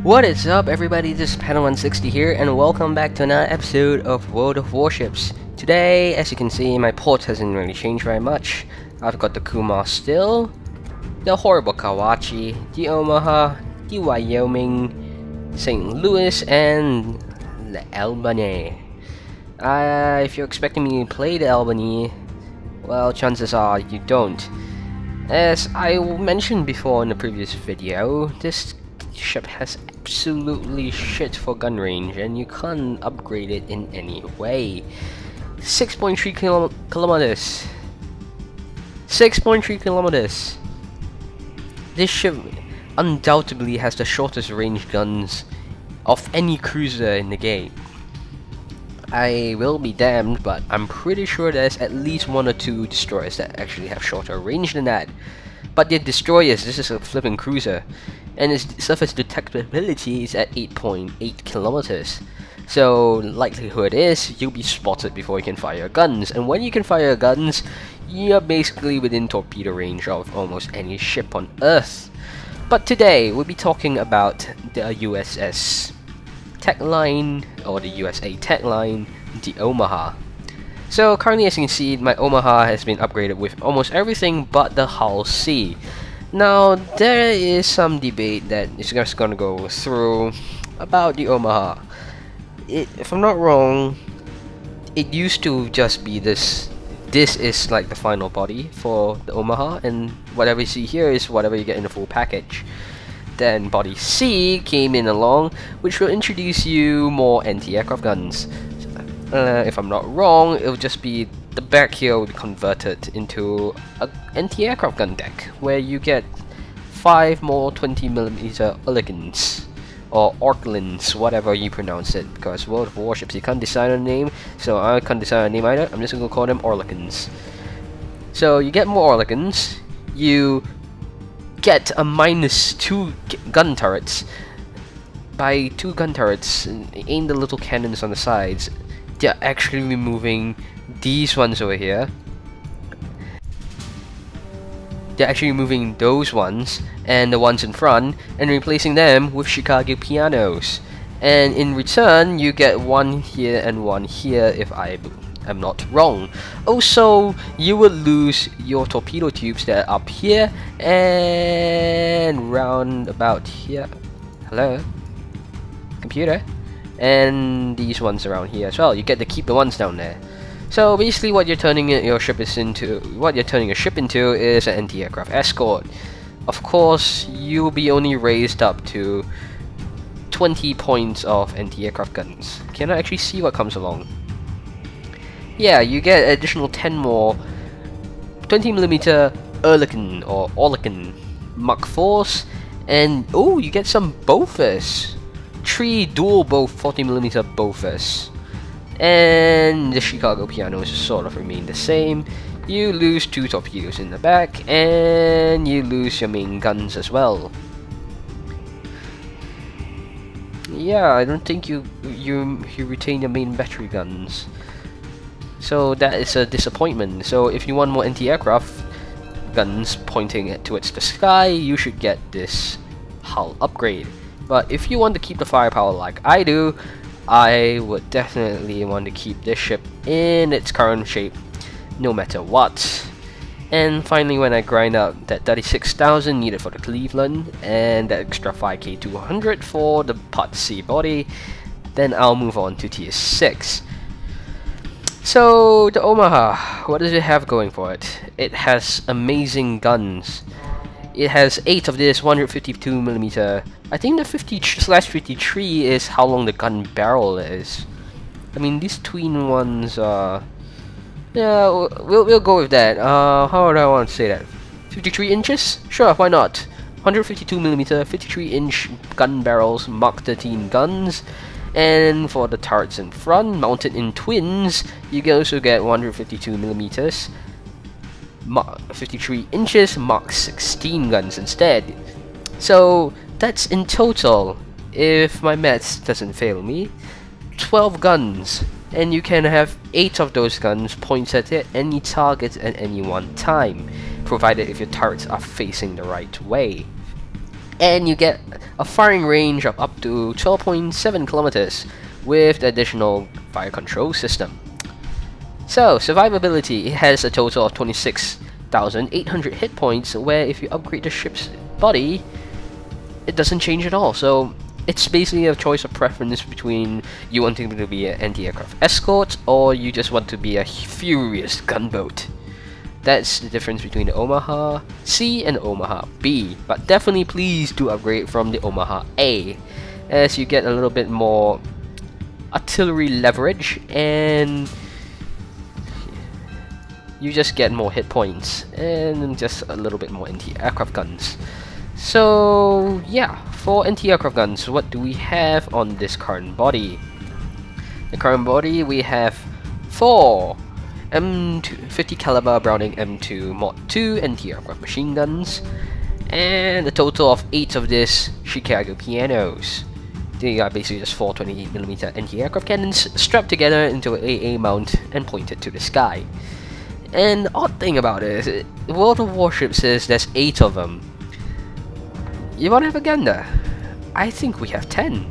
What is up, everybody? This is Patton 160 here, and welcome back to another episode of World of Warships. Today, as you can see, my port hasn't really changed very much. I've got the Kuma still, the horrible Kawachi, the Omaha, the Wyoming, St. Louis, and the Albany. If you're expecting me to play the Albany, well, chances are you don't. As I mentioned before in the previous video, this ship has absolutely shit for gun range, and you can't upgrade it in any way. 6.3 kilometers. 6.3 kilometers. This ship undoubtedly has the shortest range guns of any cruiser in the game. I will be damned, but I'm pretty sure there's at least one or two destroyers that actually have shorter range than that. But they're destroyers, this is a flipping cruiser, and its surface detectability is at 8.8 kilometers. So likelihood is you'll be spotted before you can fire your guns, and when you can fire your guns, you're basically within torpedo range of almost any ship on Earth. But today we'll be talking about the USS Tech Line, or the USA Tech Line, the Omaha. So currently, as you can see, my Omaha has been upgraded with almost everything but the hull C. Now there is some debate that is just gonna go through about the Omaha. If I'm not wrong, it used to just be this. This is like the final body for the Omaha, and whatever you see here is whatever you get in the full package. Then body C came in along, which will introduce you more anti-aircraft guns. If I'm not wrong, it'll just be the back here will be converted into an anti-aircraft gun deck, where you get 5 more 20mm Orlikins, or Orklins, whatever you pronounce it, because World of Warships, you can't decide on a name, so I can't decide on a name either. I'm just gonna call them Orlikins. So you get more Orlikins, you get a -2 gun turrets. By 2 gun turrets, aim the little cannons on the sides. They're actually removing these ones over here. They're actually removing those ones and the ones in front and replacing them with Chicago pianos. And in return, you get one here and one here, if I am not wrong. Also, you will lose your torpedo tubes that are up here and round about here. Hello? Computer? And these ones around here as well. You get to keep the ones down there. So basically, what you're turning your ship into, is an anti-aircraft escort. Of course, you'll be only raised up to 20 points of anti-aircraft guns. Can I actually see what comes along? Yeah, you get additional 10 more 20mm Orlikin or Orlikin Mach 4s, and oh, you get some Bofors. 3 dual 40mm Bofors, and the Chicago pianos sort of remain the same. You lose 2 torpedoes in the back, and you lose your main guns as well. Yeah, I don't think you retain your main battery guns, so that is a disappointment. So if you want more anti-aircraft guns pointing towards the sky, you should get this hull upgrade. But if you want to keep the firepower like I do, I would definitely want to keep this ship in its current shape, no matter what. And finally, when I grind out that 36,000 needed for the Cleveland, and that extra 5k 200 for the Part C body, then I'll move on to Tier 6. So, the Omaha, what does it have going for it? It has amazing guns. It has 8 of this 152mm. I think the 50/53 is how long the gun barrel is. I mean, these twin ones are... yeah, we'll go with that. How do I want to say that? 53 inches? Sure, why not? 152mm, 53-inch gun barrels, Mach 13 guns. And for the turrets in front, mounted in twins, you can also get 152mm. 53 inches, Mach 16 guns instead. So that's in total, if my maths doesn't fail me, 12 guns, and you can have 8 of those guns pointed at any target at any one time, provided if your turrets are facing the right way. and you get a firing range of up to 12.7 kilometers with the additional fire control system. So, survivability, it has a total of 26,800 hit points, where if you upgrade the ship's body, it doesn't change at all. So, it's basically a choice of preference between you wanting to be an anti-aircraft escort, or you just want to be a furious gunboat. That's the difference between the Omaha C and the Omaha B. But definitely please do upgrade from the Omaha A, as you get a little bit more artillery leverage, and you just get more hit points and just a little bit more anti-aircraft guns. So yeah, for anti-aircraft guns, what do we have on this current body? The current body, we have 4 M50 caliber Browning M2 Mod 2 anti-aircraft machine guns, and a total of 8 of these Chicago pianos. They are basically just 4 28mm anti-aircraft cannons strapped together into an AA mount and pointed to the sky. And the odd thing about it is, World of Warships says there's 8 of them. You wanna have a gander? I think we have 10.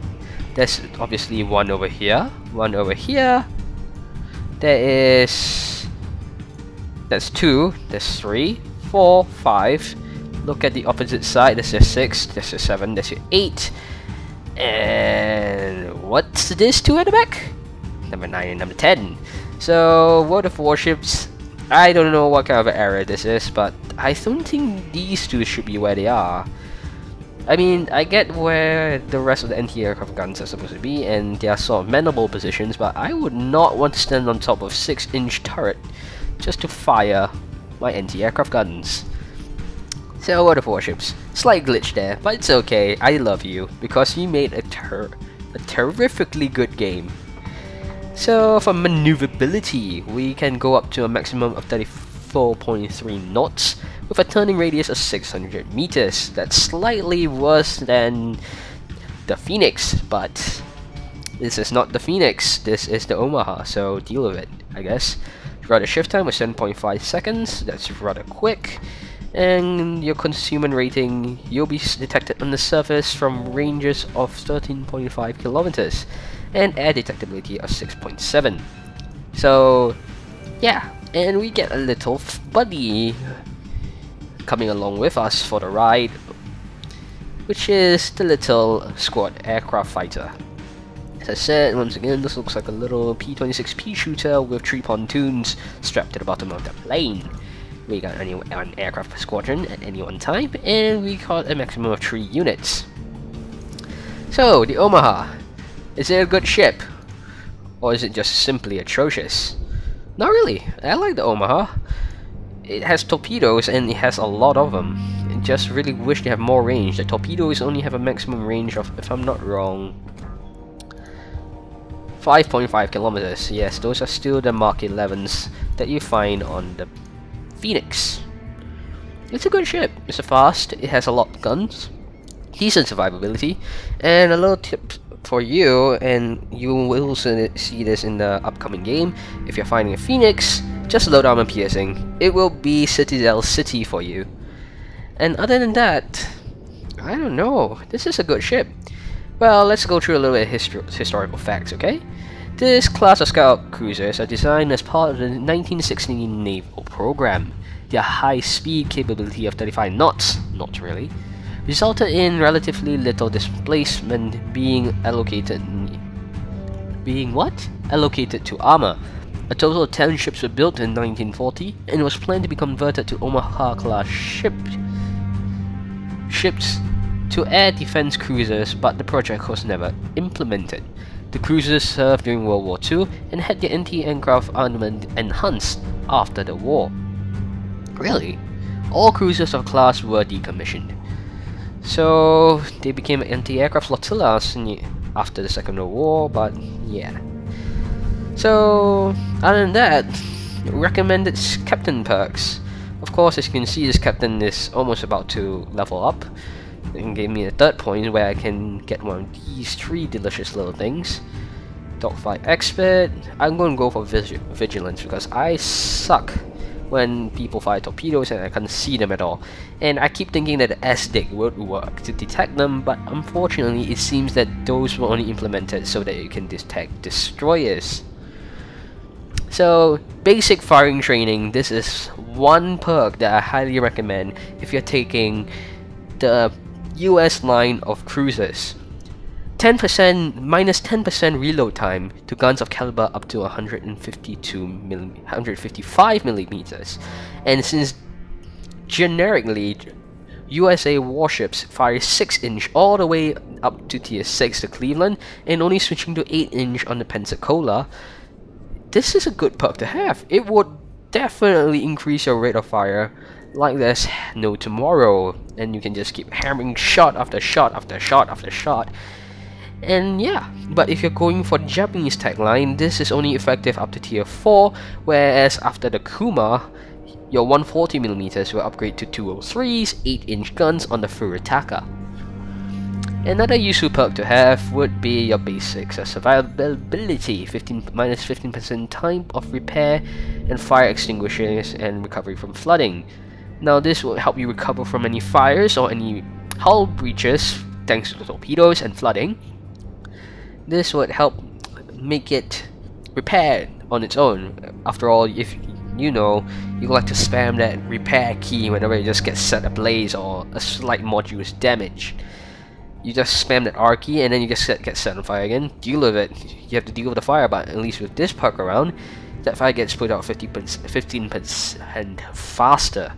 There's obviously one over here, one over here. That's 2, there's 3, 4, 5. Look at the opposite side, there's a 6, there's a 7, there's a 8. And what's this 2 at the back? Number 9 and number 10. So, World of Warships, I don't know what kind of era this is, but I don't think these 2 should be where they are. I mean, I get where the rest of the anti-aircraft guns are supposed to be, and they are sort of manable positions, but I would not want to stand on top of 6-inch turret just to fire my anti-aircraft guns. So, World of Warships, slight glitch there, but it's okay, I love you, because you made a terrifically good game. So, for maneuverability, we can go up to a maximum of 34.3 knots, with a turning radius of 600 meters. That's slightly worse than the Phoenix, but this is not the Phoenix, this is the Omaha, so deal with it, I guess. Rudder shift time was 7.5 seconds, that's rather quick. And your consumer rating, you'll be detected on the surface from ranges of 13.5 kilometers, and air detectability of 6.7. So, yeah, and we get a little buddy coming along with us for the ride, which is the little squad aircraft fighter. As I said, once again, this looks like a little P-26 pea shooter with 3 pontoons strapped to the bottom of the plane. We got only one aircraft squadron at any one time, and we got a maximum of 3 units. So, the Omaha, is it a good ship? Or is it just simply atrocious? Not really, I like the Omaha. It has torpedoes and it has a lot of them. I just really wish they have more range. The torpedoes only have a maximum range of, if I'm not wrong, 5.5 kilometers. Yes, those are still the Mark 11s that you find on the Phoenix. It's a good ship. It's fast, it has a lot of guns, decent survivability, and a little tip for you, and you will see this in the upcoming game. If you're finding a Phoenix, just load armor piercing. It will be Citadel City for you. And other than that, I don't know. This is a good ship. Well, let's go through a little bit of historical facts, okay? This class of scout cruisers are designed as part of the 1916 naval program. Their high speed capability of 35 knots, not really, resulted in relatively little displacement being allocated to armor. A total of 10 ships were built in 1940 and was planned to be converted to Omaha class ships to air defense cruisers, but the project was never implemented. The cruisers served during World War II and had their anti-aircraft armament enhanced after the war. Really? All cruisers of class were decommissioned. So they became anti-aircraft flotillas after the Second World War, but yeah. So other than that, recommended captain perks. Of course, as you can see, this captain is almost about to level up and gave me a 3rd point where I can get one of these 3 delicious little things. Dogfight expert. I'm going to go for vigilance because I suck when people fire torpedoes and I can't see them at all. And I keep thinking that the S-Dig would work to detect them, but unfortunately it seems that those were only implemented so that you can detect destroyers. So, basic firing training, this is one perk that I highly recommend if you're taking the US line of cruisers. 10% minus 10% reload time to guns of caliber up to 155 millimeters. And since generically USA warships fire 6-inch all the way up to tier 6 to Cleveland and only switching to 8-inch on the Pensacola, this is a good perk to have. It would definitely increase your rate of fire like there's no tomorrow, and you can just keep hammering shot after shot after shot after shot. And yeah, but if you're going for the Japanese tagline, this is only effective up to tier 4, whereas after the Kuma, your 140mm will upgrade to 203s, 8-inch guns on the Furutaka. Another useful perk to have would be your basics as survivability, minus 15% time of repair and fire extinguishers and recovery from flooding. Now this will help you recover from any fires or any hull breaches thanks to the torpedoes and flooding. This would help make it repaired on its own. After all, if you know, you like to spam that repair key whenever it just gets set ablaze or a slight module is damaged. You just spam that R key and then you just get set on fire again. Deal with it. You have to deal with the fire, but at least with this perk around, that fire gets put out 15% faster.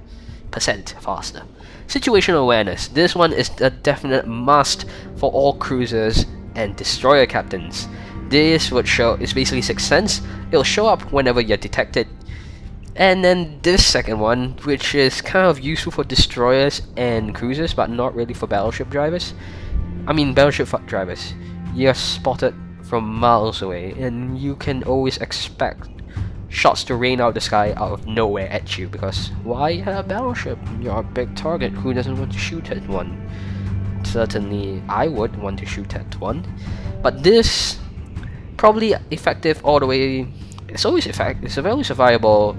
Situational awareness. This one is a definite must for all cruisers and destroyer captains. This would show, it's basically 6th sense. It'll show up whenever you're detected. And then this second one, which is kind of useful for destroyers and cruisers, but not really for battleship drivers. Battleship drivers. You're spotted from miles away, and you can always expect shots to rain out the sky out of nowhere at you, because why a battleship? You're a big target. Who doesn't want to shoot at one? Certainly I would want to shoot at one. But this probably effective all the way. It's always effective. It's a very survivable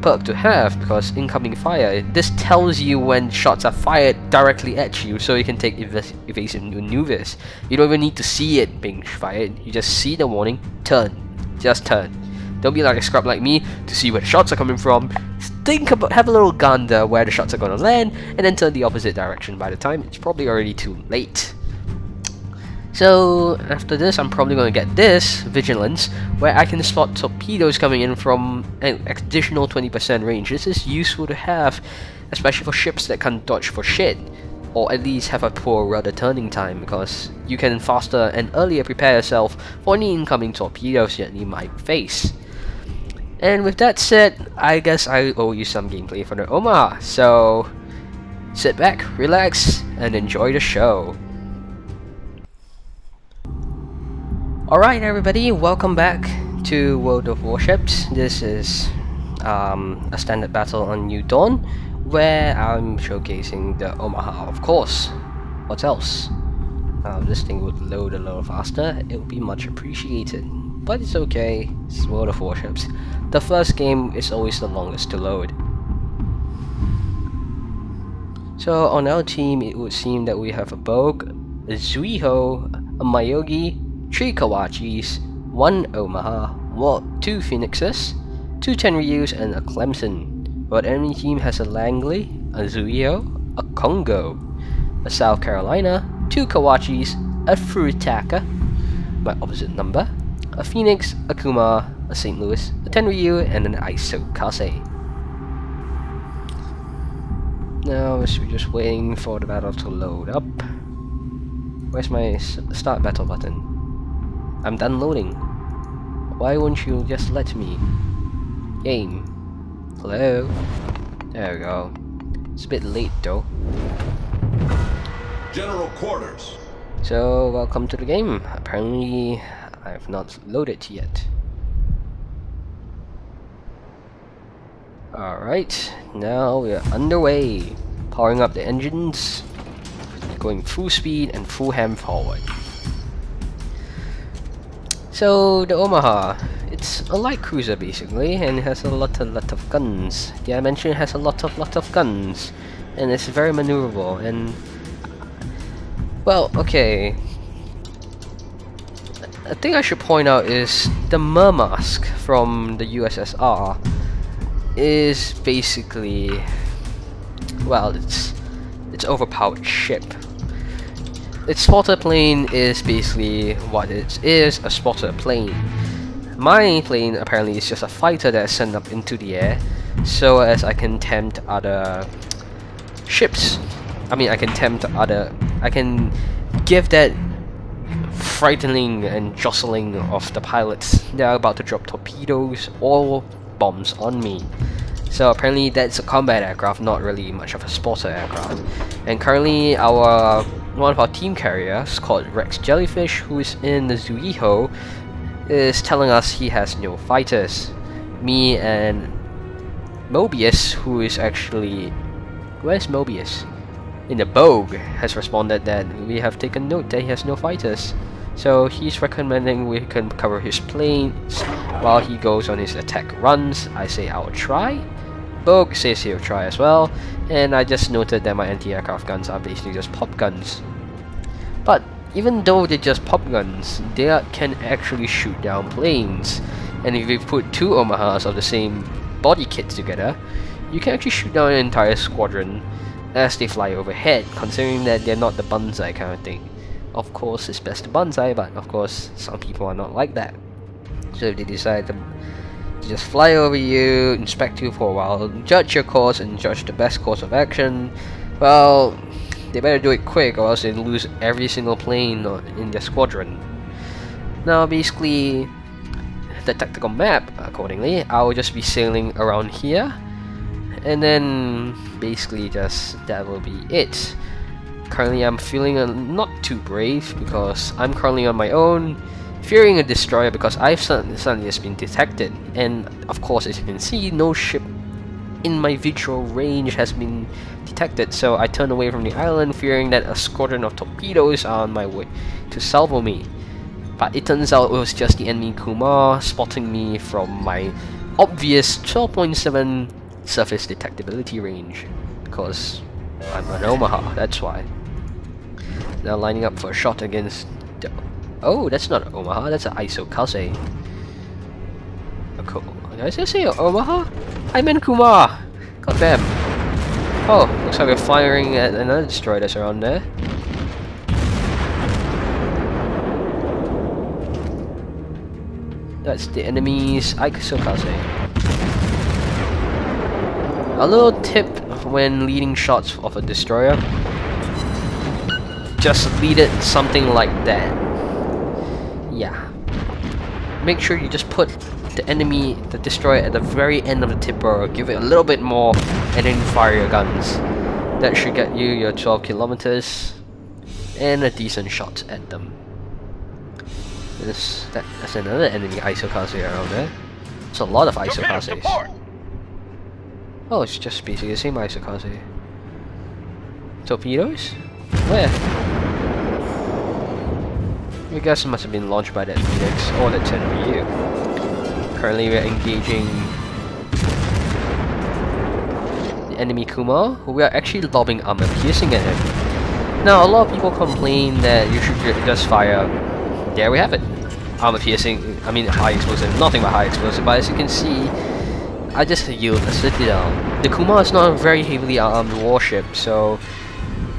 perk to have, because incoming fire, this tells you when shots are fired directly at you, so you can take evasive maneuvers. You don't even need to see it being fired. You just see the warning, turn, just turn. Don't be like a scrub like me to see where the shots are coming from. Have a little gander where the shots are gonna land, and then turn the opposite direction. By the time it's probably already too late. So after this, I'm probably going to get this, Vigilance, where I can spot torpedoes coming in from an additional 20% range. This is useful to have, especially for ships that can't dodge for shit, or at least have a poor rudder turning time, because you can faster and earlier prepare yourself for any incoming torpedoes that you might face. And with that said, I guess I owe you some gameplay for the Omaha, so sit back, relax, and enjoy the show. Alright everybody, welcome back to World of Warships. This is a standard battle on New Dawn, where I'm showcasing the Omaha, of course. What else? This thing would load a little faster, it would be much appreciated. But it's okay, it's World of Warships. The first game is always the longest to load. So on our team, it would seem that we have a Bogue, a Zuiho, a Mayogi, 3 Kawachis, 1 Omaha, 2 Phoenixes, 2 Tenryus, and a Clemson. But enemy team has a Langley, a Zuiho, a Congo, a South Carolina, 2 Kawachis, a Furutaka, my opposite number, a Phoenix, a Kuma, a St. Louis, a Tenryu, and an Iso Kase. Now we're just waiting for the battle to load up. Where's my start battle button? I'm done loading. Why won't you just let me? Game. Hello? There we go. It's a bit late though. General quarters. So, welcome to the game. Apparently, I have not loaded yet. Alright, now we are underway. Powering up the engines. Going full speed and full ham forward. So the Omaha, It's a light cruiser basically, and it has a lot of guns. Did I mention it has a lot of guns? And it's very maneuverable, and well, okay. A thing I should point out is the Murmansk from the USSR is basically, well, it's overpowered ship. Its spotter plane is basically what it is, a spotter plane. My plane apparently is just a fighter that is sent up into the air so as I can tempt other ships. I mean, I can give that frightening and jostling of the pilots that are about to drop torpedoes or bombs on me. So apparently that's a combat aircraft, not really much of a spotter aircraft. And currently one of our team carriers, called Rex Jellyfish, who is in the Zuiho, is telling us he has no fighters. Me and Mobius, who is actually... where's Mobius? In the Bogue, has responded that we have taken note that he has no fighters. So he's recommending we can cover his planes while he goes on his attack runs. I say I'll try. Bogue says he'll try as well, and I just noted that my anti-aircraft guns are basically just pop guns. But even though they're just pop guns, they can actually shoot down planes. And if you put two Omahas of the same body kit together, you can actually shoot down an entire squadron as they fly overhead, considering that they're not the bonsai kind of thing. Of course, it's best to bonsai, but of course, some people are not like that. So if they decide to just fly over you, inspect you for a while, judge your course, and judge the best course of action, well, they better do it quick or else they lose every single plane in their squadron. Now, basically, the tactical map, accordingly, I will just be sailing around here, and then basically just that will be it. Currently I'm feeling not too brave because I'm currently on my own, fearing a destroyer because I've suddenly just been detected, and of course, as you can see, no ship in my visual range has been detected, so I turn away from the island fearing that a squadron of torpedoes are on my way to salvo me. But it turns out it was just the enemy Kumar spotting me from my obvious 12.7 surface detectability range, because I'm an Omaha, that's why. Now lining up for a shot against the... oh, that's not Omaha, that's an Isokaze. Cool. Did I just say Omaha? I meant Kumar! God damn. Oh, looks like we're firing at another destroyer that's around there. That's the enemy's Isokaze. A little tip when leading shots of a destroyer, just lead it something like that. Yeah. Make sure you just put the destroyer at the very end of the tipper, give it a little bit more, and then fire your guns. That should get you your 12 kilometers and a decent shot at them. That's another enemy Isokaze around there. It's a lot of Isokazes. Oh, it's just basically the same Isokaze. Torpedoes? Where? I guess it must have been launched by that Phoenix or that 10VU. Currently we're engaging the enemy Kumar, who we are actually lobbing armor piercing at him. Now, a lot of people complain that you should just fire. There we have it. Armor piercing, I mean high explosive, nothing but high explosive, but as you can see, I just yield a Citadel. The Kumar is not a very heavily armed warship, so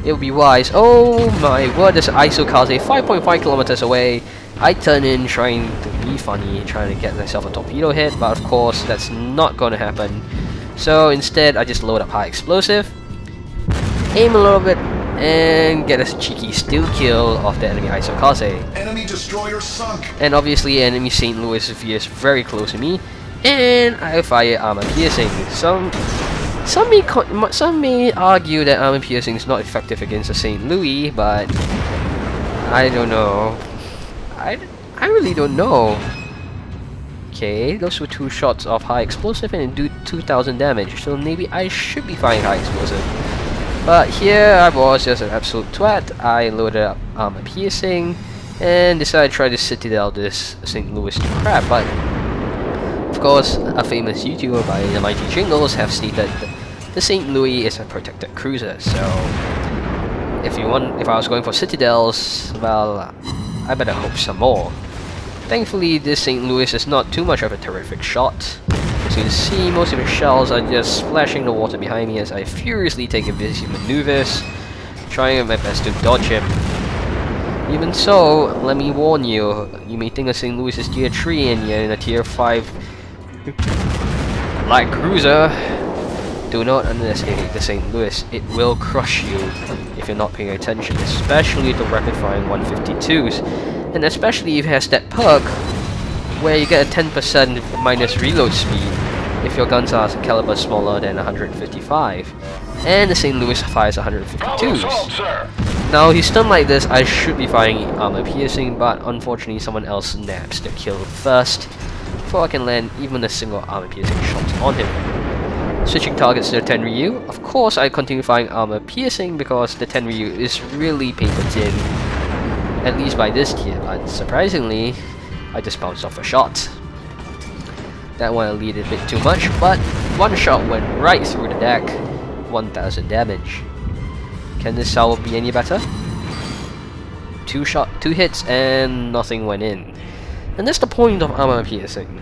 it would be wise. Oh my word, there's an Isokaze 5.5 kilometers away. I turn in trying to be funny, trying to get myself a torpedo hit, but of course that's not going to happen. So instead, I just load up high explosive, aim a little bit, and get a cheeky steal kill of the enemy Isokaze. Enemy destroyer sunk. And obviously, enemy St. Louis is very close to me, and I fire armor piercing. Some may argue that armor piercing is not effective against a St. Louis, but I don't know. I really don't know. Okay, those were two shots of high explosive and it do 2,000 damage, so maybe I should be firing high explosive. But here I was just an absolute twat. I loaded up armor piercing and decided to try to Citadel this St. Louis to crap, but of course, a famous YouTuber by the Mighty Jingles have stated that the St. Louis is a protected cruiser, so if I was going for Citadels, well, I better hope some more. Thankfully, this St. Louis is not too much of a terrific shot. As you can see, most of the shells are just splashing the water behind me as I furiously take evasive maneuvers, trying my best to dodge him. Even so, let me warn you, you may think a St. Louis is tier 3 and you're in a tier 5 light cruiser. Do not underestimate the St. Louis, it will crush you if you're not paying attention, especially the rapid firing 152s. And especially if it has that perk where you get a 10% minus reload speed if your guns are caliber smaller than 155. And the St. Louis fires 152s. Now he's stunned like this, I should be firing armor piercing, but unfortunately someone else naps the kill first before I can land even a single armor piercing shot on him. Switching targets to the Tenryu, of course I continue firing armor piercing because the Tenryu is really paper thin, at least by this tier, but surprisingly I just bounced off a shot. That one I lead a bit too much, but one shot went right through the deck, 1000 damage. Can this salvo be any better? Two hits and nothing went in. And that's the point of armor piercing.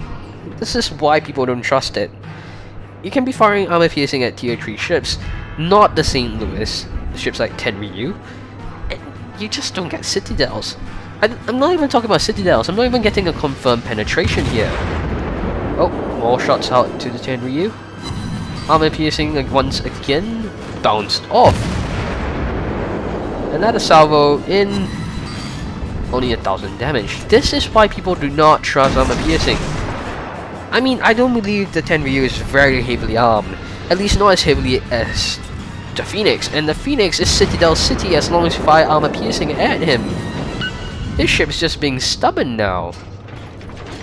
This is why people don't trust it. You can be firing armor piercing at tier 3 ships, not the St. Louis, ships like Tenryu, and you just don't get Citadels. I'm not even talking about Citadels, I'm not even getting a confirmed penetration here. Oh, more shots out to the Tenryu. Armor piercing once again, bounced off. Another salvo in, only 1000 damage. This is why people do not trust armor piercing. I mean, I don't believe the Tenryu is very heavily armed, at least not as heavily as the Phoenix, and the Phoenix is Citadel City as long as you fire armor piercing at him. This ship is just being stubborn now.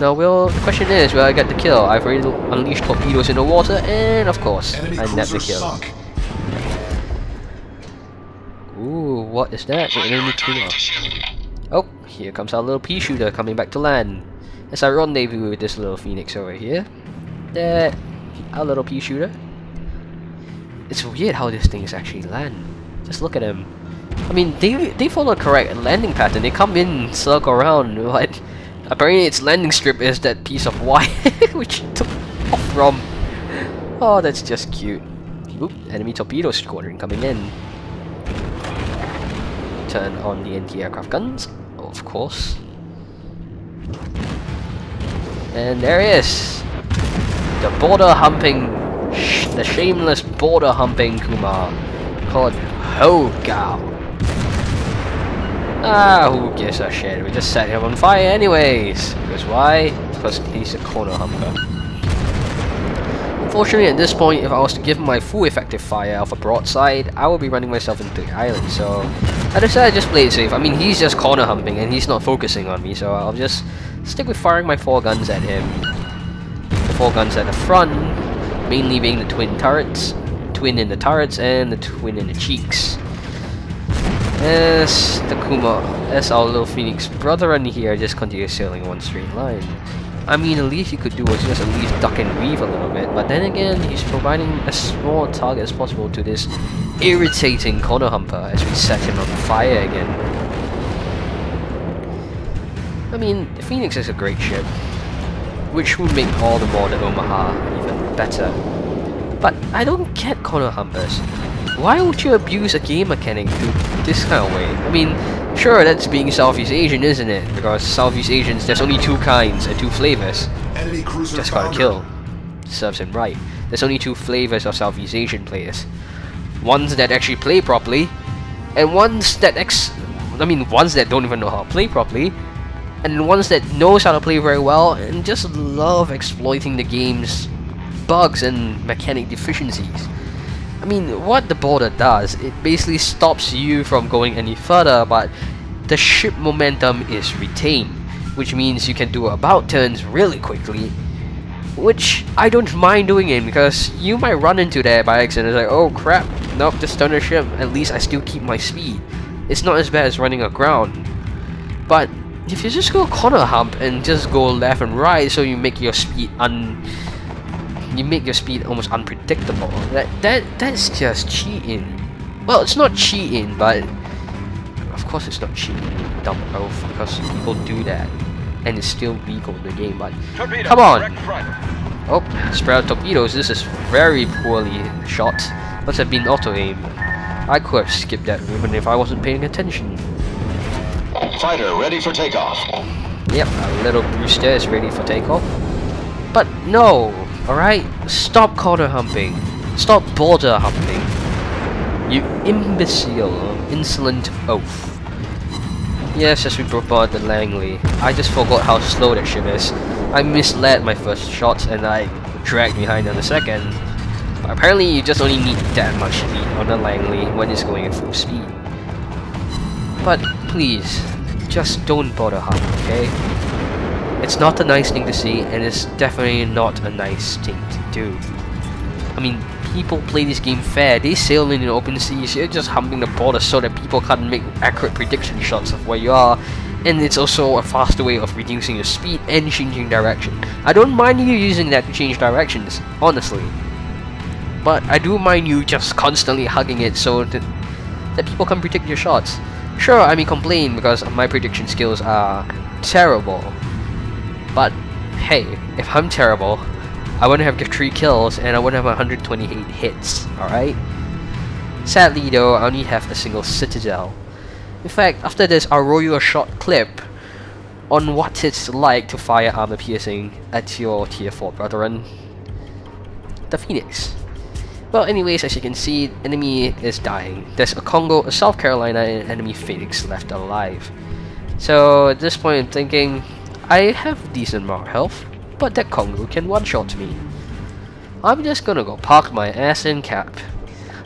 Now, the question is, will I get the kill? I've already unleashed torpedoes in the water, and of course, I nabbed the kill. Sunk. Ooh, what is that? An enemy cruiser. Oh, here comes our little pea shooter coming back to land. As I rendezvous with this little Phoenix over here. There, our little pea shooter. It's weird how this thing is actually land. Just look at him. I mean, they follow a correct landing pattern. They come in, circle around, but apparently its landing strip is that piece of wire which it took off from. Oh, that's just cute. Oop, enemy torpedo squadron coming in. Turn on the anti-aircraft guns, of course. And there he is! The border humping, the shameless border humping Kuma called Hogao. Ah, who gives a shit? We just set him on fire anyways. Because why? Because he's a corner humper. Unfortunately, at this point, if I was to give him my full effective fire off a broadside, I would be running myself into the island. So I decided to just play it safe. I mean, he's just corner humping and he's not focusing on me, so I'll just stick with firing my 4 guns at him. The 4 guns at the front, mainly being the twin turrets, twin in the turrets, and the twin in the cheeks. As the Kuma, as our little Phoenix brother in here just continues sailing in one straight line. I mean, the least he could do was just at least duck and weave a little bit, but then again, he's providing as small a target as possible to this irritating corner humper as we set him on fire again. I mean, the Phoenix is a great ship, which would make all the more the Omaha even better. But I don't get corner humpers. Why would you abuse a game mechanic to this kind of way? I mean, sure, that's being Southeast Asian, isn't it? Because Southeast Asians, there's only 2 kinds and 2 flavors. Enemy cruiser just gotta kill. Serves him right. There's only 2 flavors of Southeast Asian players. Ones that actually play properly, and ones that ones that don't even know how to play properly, and ones that knows how to play very well and just love exploiting the game's bugs and mechanic deficiencies. I mean, what the border does, it basically stops you from going any further, but the ship momentum is retained, which means you can do about turns really quickly, which I don't mind doing it because you might run into that by accident. It's like, oh crap, nope, just turn the ship, at least I still keep my speed. It's not as bad as running aground. But if you just go corner hump and just go left and right, so you make your speed almost unpredictable. That's just cheating. Well, it's not cheating, but of course it's not cheating, you dumb oaf, because people do that, and it's still legal in the game. But Torpedo, come on! right. Oh, spread out torpedoes. This is very poorly shot. Must have been auto aim. I could have skipped that even if I wasn't paying attention. Fighter ready for takeoff. Yep, a little Bruce there is ready for takeoff. But no! Alright? Stop corner humping. Stop border humping. You imbecile, insolent oaf. Yes, as we bombard the Langley, I just forgot how slow that ship is. I misled my first shot and I dragged behind on the second. But apparently you just only need that much speed on the Langley when it's going at full speed. But please, just don't bother hump, okay? It's not a nice thing to see, and it's definitely not a nice thing to do. I mean, people play this game fair. They sail in the open seas. You're just humping the border so that people can't make accurate prediction shots of where you are. And it's also a faster way of reducing your speed and changing direction. I don't mind you using that to change directions, honestly. But I do mind you just constantly hugging it so that people can predict your shots. Sure, I may complain because my prediction skills are terrible. But hey, if I'm terrible, I wouldn't have 3 kills and I wouldn't have 128 hits, alright? Sadly though, I only have a single citadel. In fact, after this, I'll roll you a short clip on what it's like to fire armor piercing at your tier 4 brethren, the Phoenix. Well, anyways, as you can see, enemy is dying. There's a South Carolina enemy Phoenix left alive. So at this point I'm thinking, I have decent amount of health, but that Congo can one-shot me. I'm just gonna go park my ass in cap.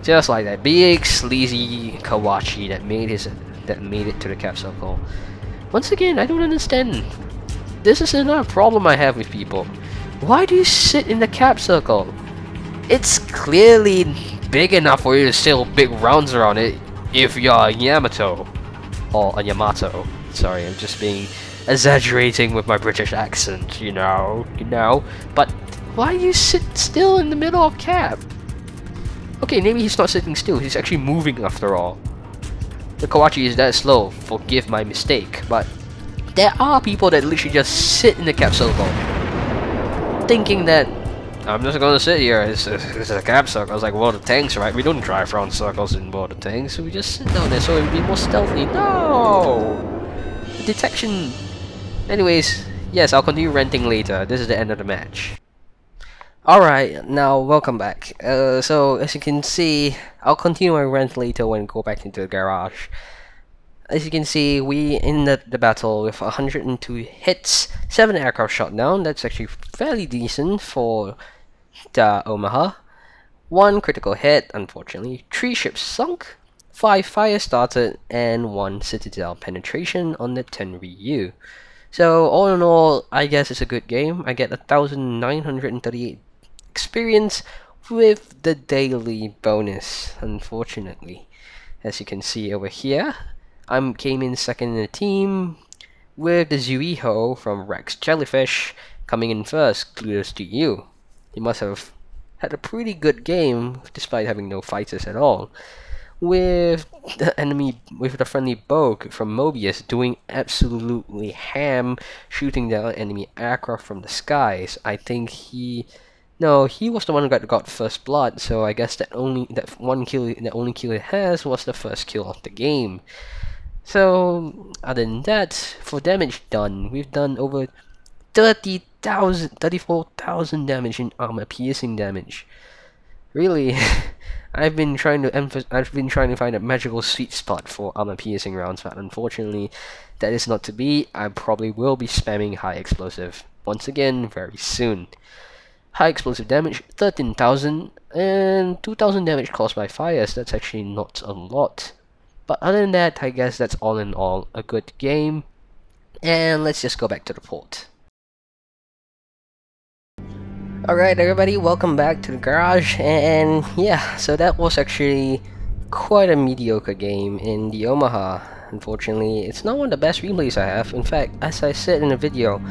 Just like that big sleazy Kawachi that made it to the cap circle. Once again, I don't understand. This is another problem I have with people. Why do you sit in the cap circle? It's clearly big enough for you to sail big rounds around it if you're a Yamato. Or a Yamato. Sorry, I'm just being exaggerating with my British accent, you know. But why do you sit still in the middle of cap? Okay, maybe he's not sitting still, he's actually moving after all. The Kawachi is that slow, forgive my mistake, but there are people that literally just sit in the cap circle, thinking that I'm just gonna sit here, it's a cap circle. It's like World of Tanks, right? We don't drive around circles in World of Tanks, so we just sit down there so it would be more stealthy. No! Detection. Anyways, yes, I'll continue renting later. This is the end of the match. Alright, now welcome back. So as you can see, I'll continue my rent later when I go back into the garage. As you can see, we ended the battle with 102 hits, 7 aircraft shot down. That's actually fairly decent for the Omaha. 1 critical hit, unfortunately. 3 ships sunk, 5 fire started, and 1 citadel penetration on the Tenryu. So all in all, I guess it's a good game. I get 1,938 experience with the daily bonus, unfortunately. As you can see over here, I came in second in the team with the Zuiho from Rex Jellyfish coming in first. Kudos to you. You must have had a pretty good game despite having no fighters at all. With the friendly Bogue from Mobius doing absolutely ham, shooting down enemy aircraft from the skies. I think he was the one who got first blood, so I guess the only kill it has was the first kill of the game. So other than that, for damage done, we've done over 34,000 damage in armor piercing damage. Really, I've been trying to find a magical sweet spot for armor piercing rounds, but unfortunately, that is not to be. I probably will be spamming high explosive once again very soon. High explosive damage 13,000 and 2,000 damage caused by fires. That's actually not a lot. But other than that, I guess that's all in all a good game. And let's just go back to the port. Alright everybody, welcome back to the garage, and yeah, so that was actually quite a mediocre game in the Omaha. Unfortunately, it's not one of the best replays I have. In fact, as I said in the video,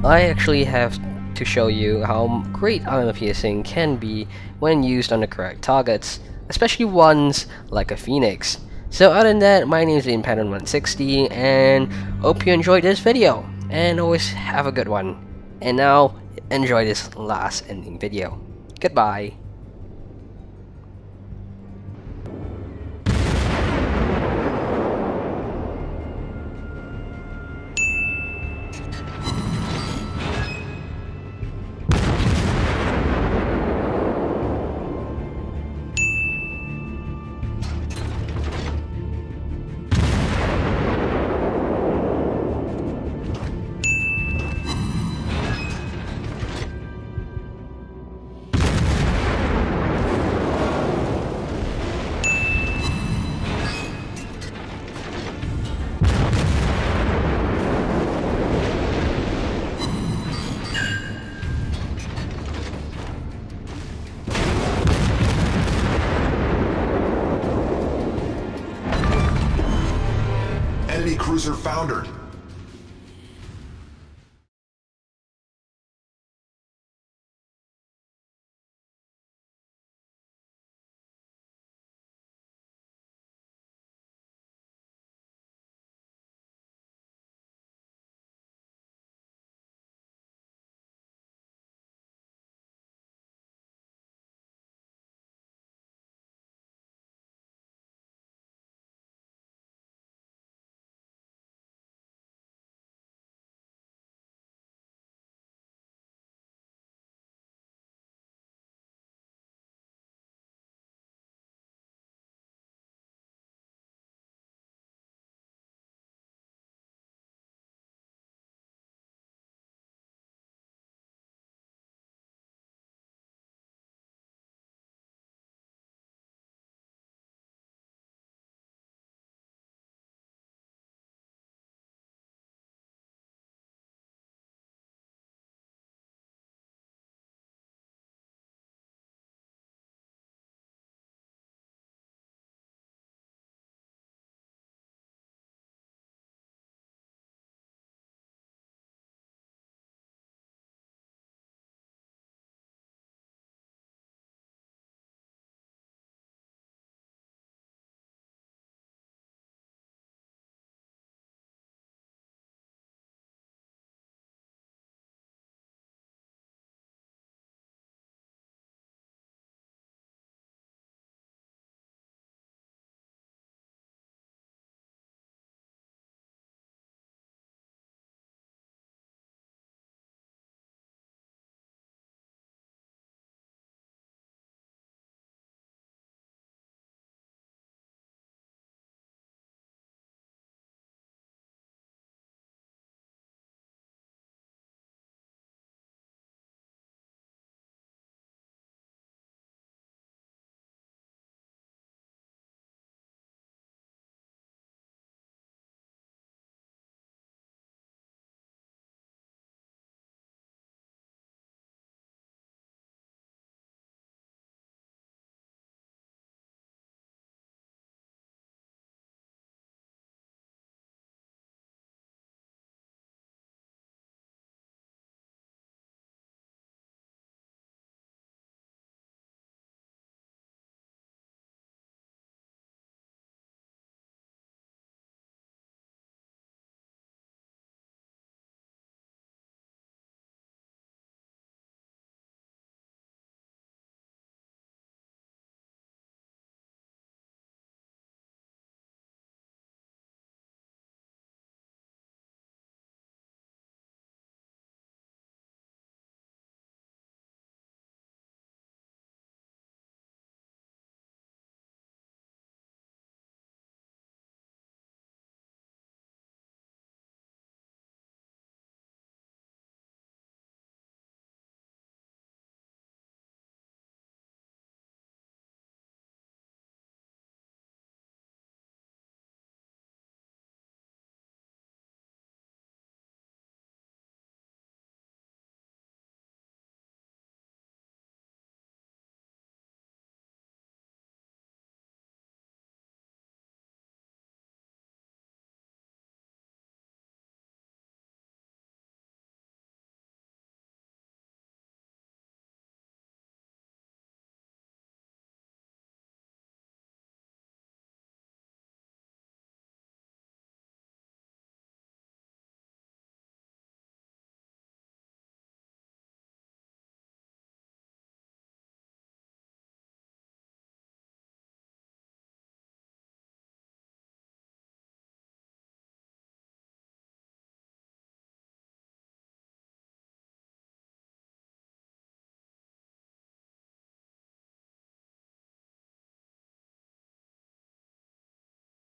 I actually have to show you how great armor piercing can be when used on the correct targets, especially ones like a Phoenix. So other than that, my name is Patton 160, and hope you enjoyed this video, and always have a good one. And now, enjoy this last ending video. Goodbye. Enemy cruiser foundered.